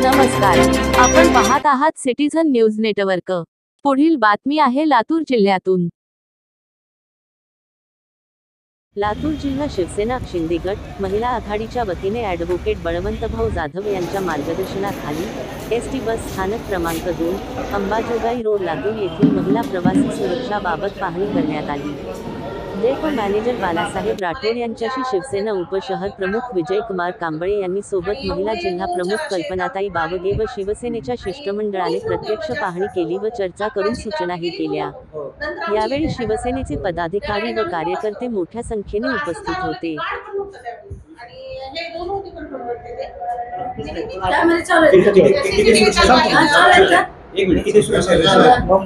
नमस्कार, आपण पाहत आहात सिटीझन न्यूज नेटवर्क। पुढील बातमी आहे लातूर जिल्ह्यातून। लातूर जिल्हा शिवसेना शिंदे गट महिला आघाडीच्या वतीने ॲडव्होकेट बळवंतभाऊ जाधव यांच्या मार्गदर्शनाखाली एसटी बस स्थानक क्रमांक 2 अंबाजोगाई रोड लातूर येथील महिला प्रवासी सुरक्षाबाबत पाहणी करण्यात आली। डेपो मॅनेजर बालासाहेब राठोड यांच्याशी शिवसेना उपशहर प्रमुख विजयकुमार कांबळे यांनी सोबत महिला जिल्हा प्रमुख कल्पनाताई बावगे व शिवसेनेच्या शिष्टमंडळाने प्रत्यक्ष पाहणी केली व चर्चा करून सूचनाही केल्या। यावेळी शिवसेनेचे पदाधिकारी व कार्यकर्ते मोठ्या संख्येने उपस्थित होते।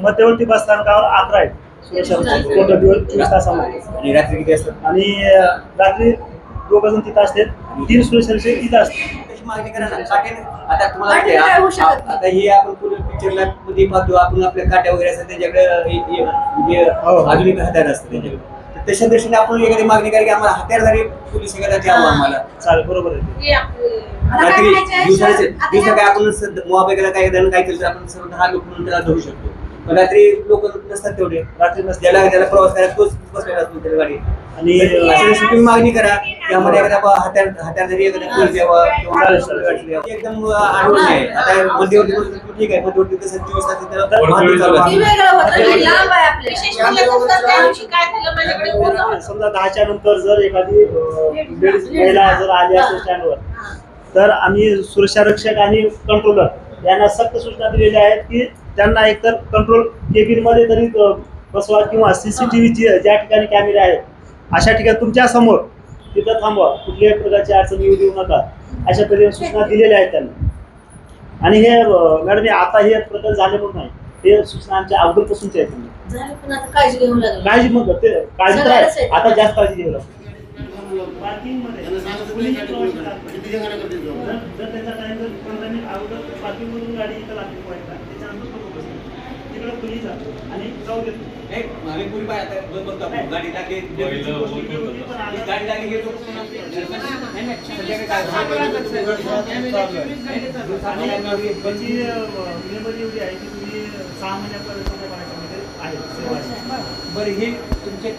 मध्यवर्ती बस स्थानकावर 11 आहे टोटल 24 तासामध्ये आणि रात्री किती असतात आणि रात्री 2 वाजून तिथे असतात 3 सुरक्षाचे तिथे असतात। मागणी करा ना आता तुम्हाला आता हे आपण पूर्ण पिक्चरला मध्ये पाहतो आपण आपल्या काट्या वगैरे असतात त्याच्याकडे आधुनिक हत्यार असतात त्याच्याकडे तशा दृष्टीने आपण एखादी मागणी करा की आम्हाला हत्यारधारी पोलीस एखादा आम्हाला चालेल बरोबर आहे। रात्री दिवसा काय आपण मोबाईल काय केलं तर आपण सर्व 10 लोक म्हणून त्याला धरू शकतो पण रात्री लोक नसतात तेवढे रात्री ज्याला प्रवास करायला तोच बसलेला असतो त्याला गाडी आणि तुम्ही मागणी करा त्यामध्ये एखादा हत्यारधारी एखादा पोलीस यावा किंवा एकदम आढळून आहे। आता मध्यवर्ती ठीक आहे मध्यवर्ती कसं 24 तास समजा 10च्या नंतर जर एखादी महिला जर आली असेल स्टँडवर तर आम्ही सुरक्षा रक्षक आणि कंट्रोलर यांना सक्त सूचना दिलेल्या आहेत की त्यांना एकतर कंट्रोल केबिन मध्ये तरी बसवा किंवा सीसीटीव्हीची ज्या ठिकाणी कॅमेरे आहेत अशा ठिकाणी तुमच्या समोर तिथं थांबवा कुठल्याही प्रकारची अडचण येऊ देऊ नका अशा पद्धतीने सूचना दिलेल्या आहेत त्यांना। आणि हे मॅडम आता हे प्रकरण झाले म्हणून नाही हे सूचना आमच्या अगोदरपासूनच आहेत काळजी मग ते काळजी तर आता जास्त काळजी घ्यावी लागते। पार्किंग मध्ये जर त्याचा टाइम जर 15 मिनिट अगोदर पार्किंग मधून गाडी इथं लागते त्याच्यानंतर तिकडे पोलीस जातो आणि जाऊ देतो आम्ही पूर्वी पाय आता बघतो गाडी लागली गाडी लागली गेलो नाही नाही सध्या काय बची मेमरी एवढी आहे की तुम्ही 6 महिन्यापर्यंत पाण्यामध्ये आहे बरं हे तुमच्या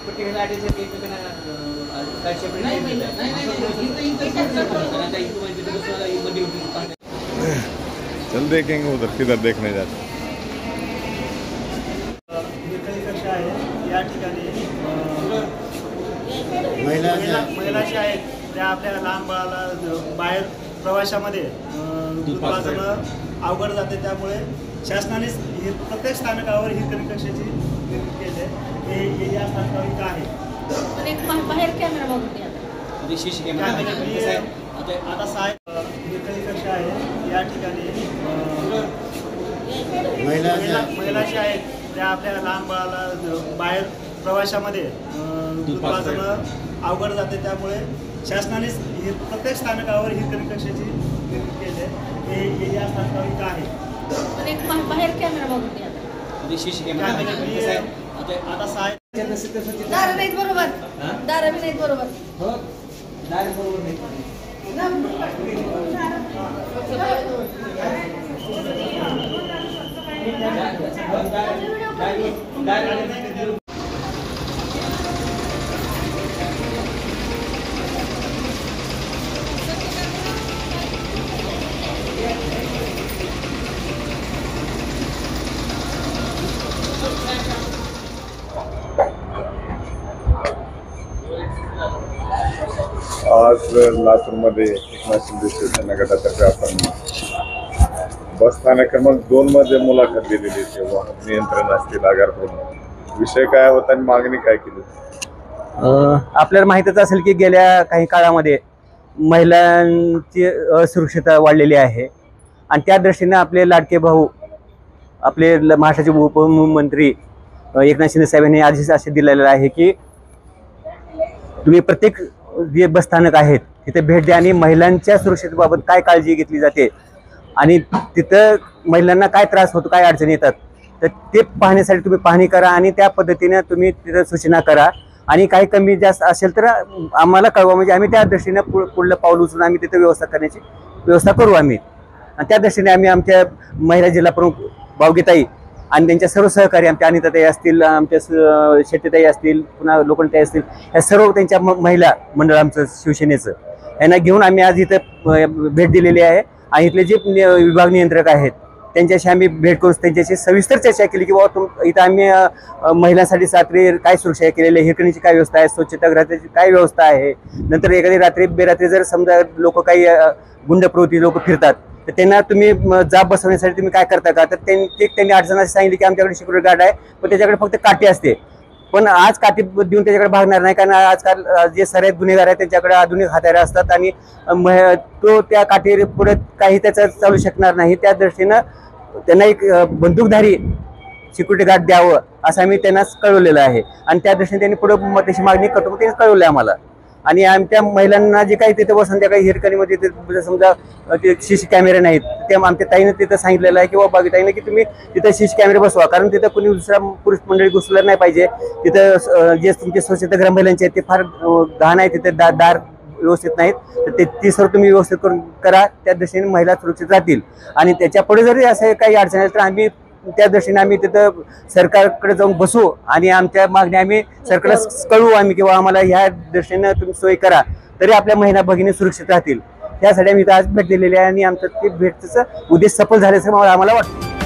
प्रत्येक गाडीचे चल देखेंगे उधर किधर देखने जाते। या ठिकाणी महिलाची आहेत त्या आपल्या लहान बाळाला बाहेर प्रवासामध्ये दूध पाजणं अवघड जाते त्यामुळे शासनानेच हे प्रत्येक स्थानकावर ही कमी कक्षाची निर्मिती केली आहे। हे या स्थानकावर इथं आहे बाहेर कॅमेरा बघूया आता साहेब कमी कक्षा आहे या ठिकाणी महिलाची आहेत त्या आपल्या लहान बाळाला बाहेर प्रवासामध्ये दूध पाजणं अवघड जाते त्यामुळे शासनानेच हे प्रत्येक स्थानकावर ही कमी कक्षाची निर्मिती केली आहे। हे या स्थानकावर इथं आहे बाहेर कॅमेरा बघूया आता साहेब दारा नाहीत बरोबर दारा बी नाहीत बरोबर हो दारा बरोबर नाही आज लातूरमध्ये एकनाथ शिंदे शिवसेना गटातर्फे आपण बस स्थानक क्रमांक 2 मध्ये मुलाखत दिलेली तेव्हा नियंत्रण असतील आगारपूर्ण विषय काय होता आणि मागणी काय केली। आपल्याला माहितच असेल की गेल्या काही काळामध्ये महिलांची असुरक्षितता वाढलेली आहे आणि त्या दृष्टीने आपले लाडके भाऊ आपले महाराष्ट्राचे उपमुख्यमंत्री एकनाथ शिंदे साहेबांनी आदेश असे दिलेला आहे की तुम्ही प्रत्येक जे बस स्थानक आहेत तिथे भेट द्या आणि महिलांच्या सुरक्षेबाबत काय काळजी घेतली जाते आणि तिथं महिलांना काय त्रास होतो काय अडचणी येतात तर ते पाहण्यासाठी तुम्ही पाहणी करा आणि त्या पद्धतीने तुम्ही तिथं सूचना करा आणि काही कमी जास्त असेल तर आम्हाला कळवा म्हणजे आम्ही त्या दृष्टीने पुढलं पाऊल उचलून आम्ही तिथे व्यवस्था करण्याची व्यवस्था करू आम्ही। आणि त्या दृष्टीने आम्ही आमच्या महिला जिल्हा प्रमुख भावगीताई आणि त्यांच्या सर्व सहकारी आमच्या अनिताताई असतील, आमच्या शेट्टीताई असतील, पुन्हा लोखंडताई असतील, या सर्व त्यांच्या महिला मंडळ आमचं शिवसेनेचं यांना घेऊन आम्ही आज इथं भेट दिलेली आहे. आणि इथले जे विभाग नियंत्रक आहेत त्यांच्याशी आम्ही भेट करून त्यांच्याशी सविस्तर चर्चा केली की बाबा इथं आम्ही महिलांसाठी रात्री काय सुरक्षा केलेली आहे, हिरकणीची काय व्यवस्था आहे, स्वच्छतागृहाची काय व्यवस्था आहे. नंतर एखादी रात्री बेरात्री जर समजा लोक काही गुंड प्रवृत्ती लोक फिरतात तर त्यांना तुम्ही जाब बसवण्यासाठी तुम्ही काय करता का, तर त्यांनी अडचण अशी सांगितली की आमच्याकडे सिक्युरिटी गार्ड आहे पण त्याच्याकडे फक्त काठी असते. पण आज काठी देऊन त्याच्याकडे भागणार नाही, कारण आजकाल जे सराईत गुन्हेगार आहेत त्यांच्याकडे आधुनिक हत्यारं असतात आणि तो त्या काठी पुढे काही त्याचं चालू शकणार नाही. त्या दृष्टीनं त्यांना एक बंदूकधारी सिक्युरिटी गार्ड द्यावं असं आम्ही त्यांना कळवलेलं आहे. आणि त्या दृष्टीने त्यांनी पुढे त्याची मागणी करतो त्यांनी कळवलं आम्हाला. आणि आमच्या महिलांना जे काही तिथे संध्याकाळी हिरकणीमध्ये समजा ते सीसी कॅमेरे नाहीत, ते आमच्या ताईनं तिथं सांगितलेलं आहे की बाबा ताईनं की तुम्ही तिथं सीसी कॅमेरे बसवा, कारण तिथं कोणी दुसरा पुरुष मंडळी घुसलं नाही पाहिजे. तिथं जे तुमचे स्वच्छतागृह महिलांचे आहेत ते फार घाण आहे, तिथे दार व्यवस्थित नाहीत, तर ती सर्व तुम्ही व्यवस्थित करून करा. त्या दृष्टीने महिला सुरक्षित राहतील. आणि त्याच्या पुढे जरी असं काही अडचण आली तर आम्ही त्या दृष्टीने आम्ही तिथं सरकारकडे जाऊन बसू आणि आमच्या मागण्या आम्ही सरकारला कळवू आम्ही किंवा आम्हाला ह्या दृष्टीनं तुम्ही सोय करा, तरी आपल्या महिला भगिनी सुरक्षित राहतील. त्यासाठी आम्ही इथं आज भेट दिलेली आहे आणि आमचं ते भेटचं उद्देश सफल झाल्याचं आम्हाला वाटतं.